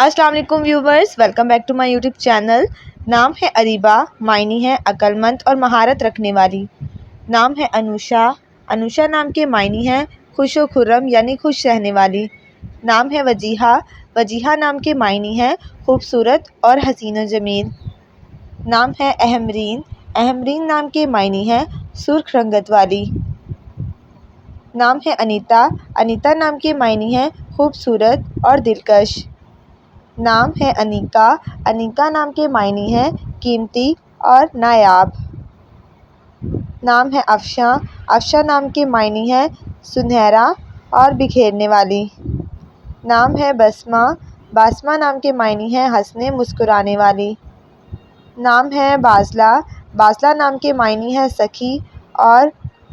السلام علیکم viewers, welcome back to my YouTube channel. نام ہے اریبہ، معنی ہے عقل مند اور مہارت رکھنے والی۔ نام ہے انوشا، انوشا نام کے معنی ہے خوش و خرم یعنی خوش رہنے والی۔ نام ہے وجیہہ، وجیہہ نام کے معنی ہے خوبصورت اور حسین و جمیل۔ نام ہے احمرین، احمرین نام کے معنی ہے سرخ رنگت والی۔ نام ہے انیتا، انیتا نام کے معنی ہے خوبصورت اور دلکش۔ نام ہے انیکا، انیکا نام کے معنی ہے قیمتی اور نایاب۔ نام ہے افشاں، افشاں نام کے معنی ہے سنہرا اور بکھیرنے والی۔ نام ہے بسمہ، باسمہ نام کے معنی ہے ہنسنے مسکرانے والی۔ نام ہے بازلہ، بازلہ نام کے معنی ہے سخی اور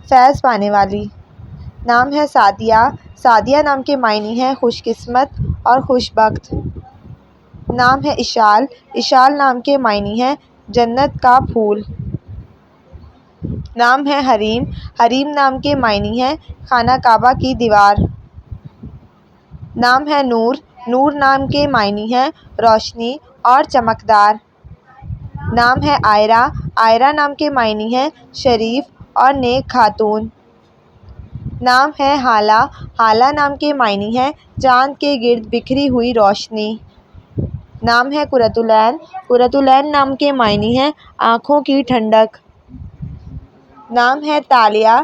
فیض پانے والی۔ نام ہے سعدیہ، سعدیہ نام کے معنی ہے خوش قسمت اور خوش بخت۔ نام ہے اشال، اشال نام کے معنی ہے جنت کا پھول۔ نام ہے حریم، حریم نام کے معنی ہے خانہ کعبہ کی دیوار۔ نام ہے نور، نور نام کے معنی ہے روشنی اور چمکدار۔ نام ہے عائرہ، عائرہ نام کے معنی ہے شریف اور نیک خاتون۔ نام ہے ہالہ، ہالہ نام کے معنی ہے چاند کے گرد بکھری ہوئی روشنی۔ نام ہے قرۃ العین، قرۃ العین نام کے معنی ہے آنکھوں کی ٹھنڈک۔ نام ہے تالیہ،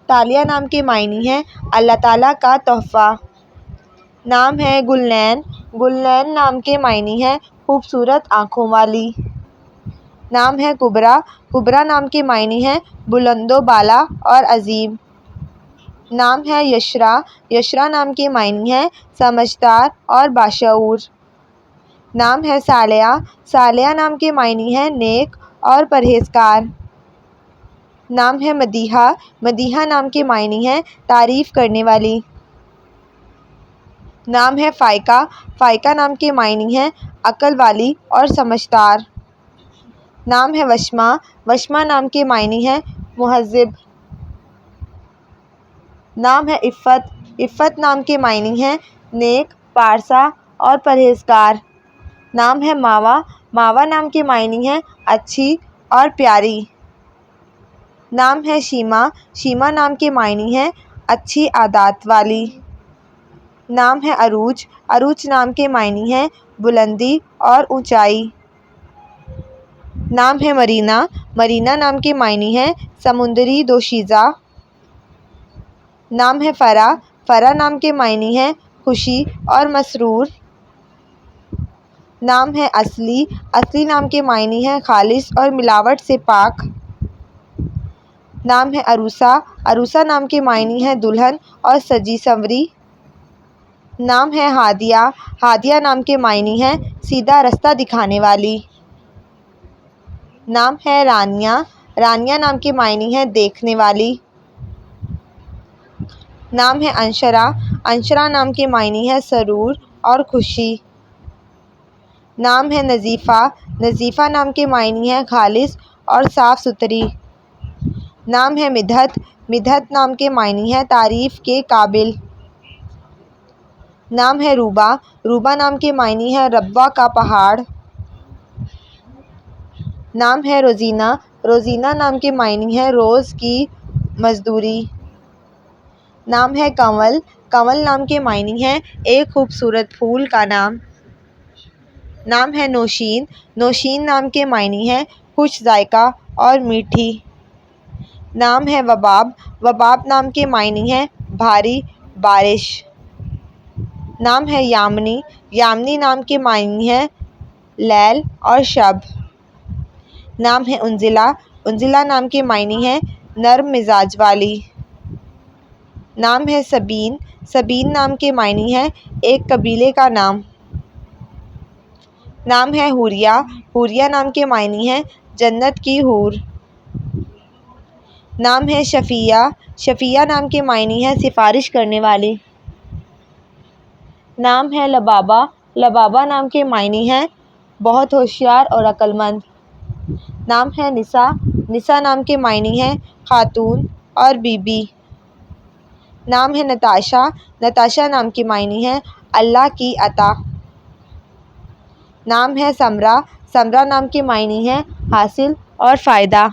تالیہ نام کے معنی ہے اللہ تعالیٰ کا تحفہ۔ نام ہے گلنین، گلنین نام کے معنی ہے خوبصورت آنکھوں والی۔ نام ہے کبریٰ، کبریٰ نام کے معنی ہے بلند و بالا اور عظیم۔ نام ہے یسریٰ، یسریٰ نام کے معنی ہے سمجھدار اور باشعور۔ نام ہے صالحہ، صالحہ نام کے معنی ہے نیک اور پرہیزگار۔ نام ہے مدیحہ، مدیحہ نام کے معنی ہے تعریف کرنے والی۔ نام ہے فائقہ، فائقہ نام کے معنی ہے عقل والی اور سمجھدار۔ نام ہے وشمہ، وشمہ نام کے معنی ہے مہذب۔ نام ہے عفت، عفت نام کے معنی ہے نیک، پارسا اور پرہیزگار۔ نام ہے ماوہ، ماوہ نام کے معنی ہے اچھی اور پیاری۔ نام ہے شیمہ، شیمہ نام کے معنی ہے اچھی عادات والی۔ نام ہے عروج، عروج نام کے معنی ہے بلندی اور اونچائی۔ نام ہے مرینا، مرینا نام کے معنی ہے سمندری دوشیزہ۔ نام ہے فرح، فرح نام کے معنی ہے خوشی اور مسرور۔ نام ہے اصلی، اصلی نام کے معنی ہے خالص اور ملاوٹ سے پاک۔ نام ہے عروسہ، عروسہ نام کے معنی ہے دلہن اور سجی سنوری۔ نام ہے ہادیہ، ہادیہ نام کے معنی ہے سیدھا رستہ دکھانے والی۔ نام ہے رانیہ، رانیہ نام کے معنی ہے دیکھنے والی۔ نام ہے انشرہ، انشرہ نام کے معنی ہے سرور اور خوشی۔ نام ہے نظیفہ، نظیفہ نام کے معنی ہے خالص اور صاف ستھری۔ نام ہے مدحت، مدحت نام کے معنی ہے تعریف کے قابل۔ نام ہے روبہ، روبہ نام کے معنی ہے ربوہ کا پہاڑ۔ نام ہے روزینہ، روزینہ نام کے معنی ہے روز کی مزدوری۔ نام ہے کنول، کنول نام کے معنی ہے ایک خوبصورت پھول کا نام۔ نام ہے نوشین، نوشین نام کے معنی ہے خوش ذائقہ اور میٹھی۔ نام ہے وباب، وباب نام کے معنی ہے بھاری بارش۔ نام ہے یامنی، یامنی نام کے معنی ہے لیل اور شب۔ نام ہے انزلہ، انزلہ نام کے معنی ہے نرم مزاج والی۔ نام ہے سبین، سبین نام کے معنی ہے ایک قبیلے کا نام۔ نام ہے حوریہ، حوریہ نام کے معنی ہے جنت کی حور۔ نام ہے شفیہ، شفیہ نام کے معنی ہے سفارش کرنے والی۔ نام ہے لبابہ، لبابہ نام کے معنی ہے بہت ہوشیار اور عقل مند۔ نام ہے نسا، نسا نام کے معنی ہے خاتون اور بی بی۔ نام ہے نتاشا، نتاشا نام کے معنی ہے اللہ کی عطا۔ نام ہے سمرا، سمرا نام کے معنی ہیں حاصل اور فائدہ۔